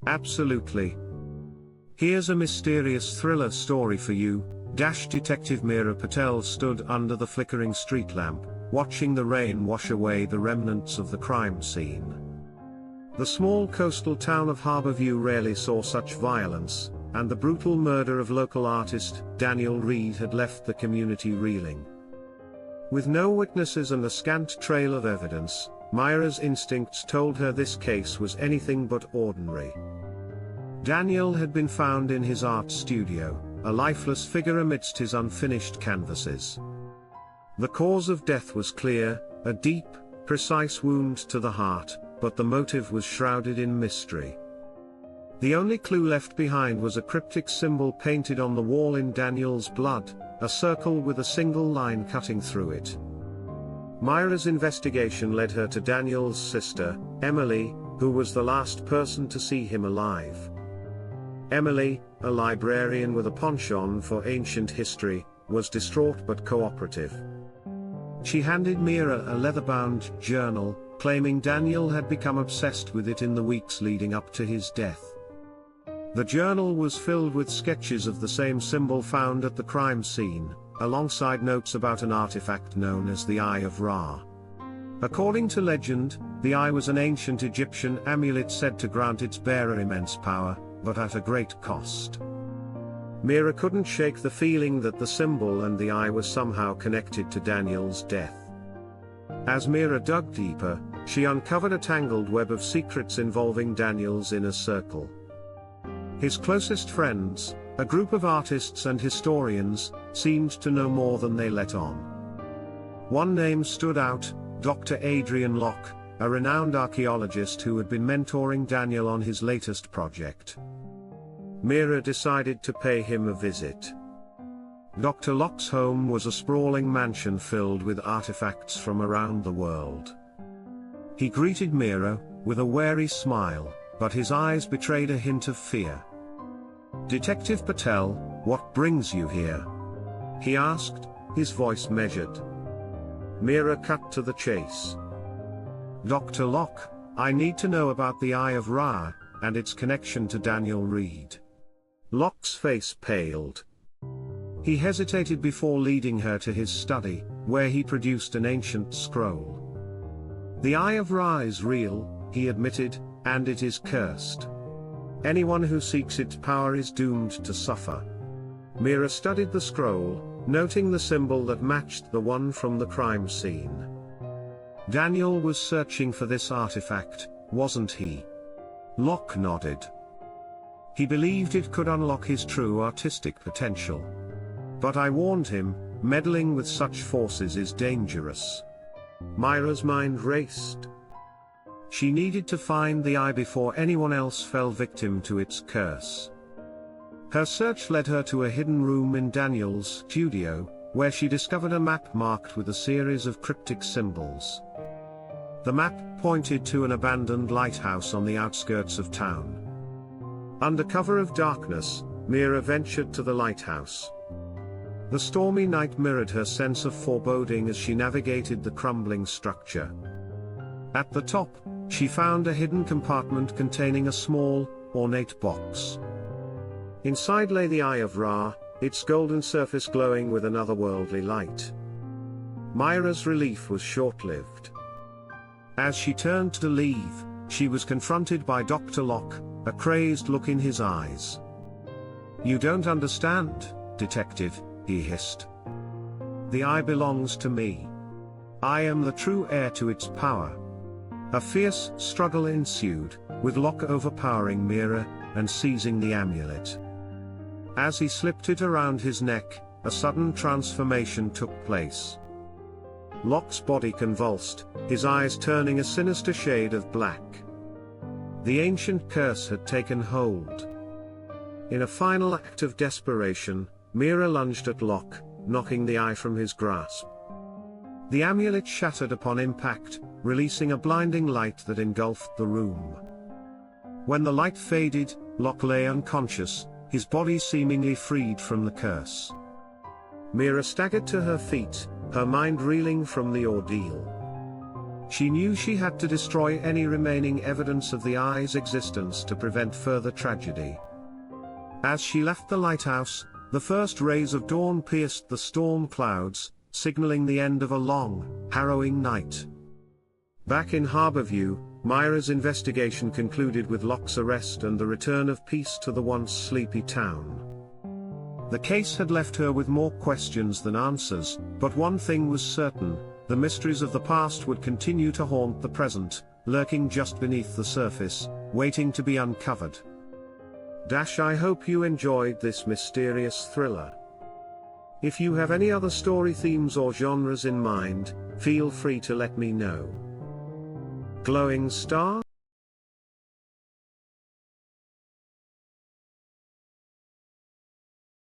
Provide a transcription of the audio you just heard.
Absolutely. Here's a mysterious thriller story for you. Detective Meera Patel stood under the flickering street lamp, watching the rain wash away the remnants of the crime scene. The small coastal town of Harborview rarely saw such violence, and the brutal murder of local artist Daniel Reed had left the community reeling. With no witnesses and a scant trail of evidence, Meera's instincts told her this case was anything but ordinary. Daniel had been found in his art studio, a lifeless figure amidst his unfinished canvases. The cause of death was clear, a deep, precise wound to the heart, but the motive was shrouded in mystery. The only clue left behind was a cryptic symbol painted on the wall in Daniel's blood, a circle with a single line cutting through it. Meera's investigation led her to Daniel's sister, Emily, who was the last person to see him alive. Emily, a librarian with a penchant for ancient history, was distraught but cooperative. She handed Meera a leather-bound journal, claiming Daniel had become obsessed with it in the weeks leading up to his death. The journal was filled with sketches of the same symbol found at the crime scene, alongside notes about an artifact known as the Eye of Ra. According to legend, the eye was an ancient Egyptian amulet said to grant its bearer immense power, but at a great cost. Meera couldn't shake the feeling that the symbol and the eye were somehow connected to Daniel's death. As Meera dug deeper, she uncovered a tangled web of secrets involving Daniel's inner circle. His closest friends, a group of artists and historians, seemed to know more than they let on. One name stood out, Dr. Adrian Locke, a renowned archaeologist who had been mentoring Daniel on his latest project. Meera decided to pay him a visit. Dr. Locke's home was a sprawling mansion filled with artifacts from around the world. He greeted Meera with a wary smile, but his eyes betrayed a hint of fear. "Detective Patel, what brings you here?" he asked, his voice measured. Meera cut to the chase. "Dr. Locke, I need to know about the Eye of Ra, and its connection to Daniel Reed." Locke's face paled. He hesitated before leading her to his study, where he produced an ancient scroll. "The Eye of Ra is real," he admitted, "and it is cursed. Anyone who seeks its power is doomed to suffer." Meera studied the scroll, noting the symbol that matched the one from the crime scene. Daniel was searching for this artifact, wasn't he? Locke nodded. He believed it could unlock his true artistic potential. "But I warned him, meddling with such forces is dangerous." Meera's mind raced. She needed to find the eye before anyone else fell victim to its curse. Her search led her to a hidden room in Daniel's studio, where she discovered a map marked with a series of cryptic symbols. The map pointed to an abandoned lighthouse on the outskirts of town. Under cover of darkness, Meera ventured to the lighthouse. The stormy night mirrored her sense of foreboding as she navigated the crumbling structure. At the top, she found a hidden compartment containing a small, ornate box. Inside lay the Eye of Ra, its golden surface glowing with an otherworldly light. Meera's relief was short-lived. As she turned to leave, she was confronted by Dr. Locke, a crazed look in his eyes. "You don't understand, detective," he hissed. "The eye belongs to me. I am the true heir to its power." A fierce struggle ensued, with Locke overpowering Meera and seizing the amulet. As he slipped it around his neck, a sudden transformation took place. Locke's body convulsed, his eyes turning a sinister shade of black. The ancient curse had taken hold. In a final act of desperation, Meera lunged at Locke, knocking the eye from his grasp. The amulet shattered upon impact, releasing a blinding light that engulfed the room. When the light faded, Locke lay unconscious, his body seemingly freed from the curse. Meera staggered to her feet, her mind reeling from the ordeal. She knew she had to destroy any remaining evidence of the eye's existence to prevent further tragedy. As she left the lighthouse, the first rays of dawn pierced the storm clouds, signaling the end of a long, harrowing night. Back in Harborview, Myra's investigation concluded with Locke's arrest and the return of peace to the once sleepy town. The case had left her with more questions than answers, but one thing was certain: the mysteries of the past would continue to haunt the present, lurking just beneath the surface, waiting to be uncovered. I hope you enjoyed this mysterious thriller. If you have any other story themes or genres in mind, feel free to let me know. Glowing star?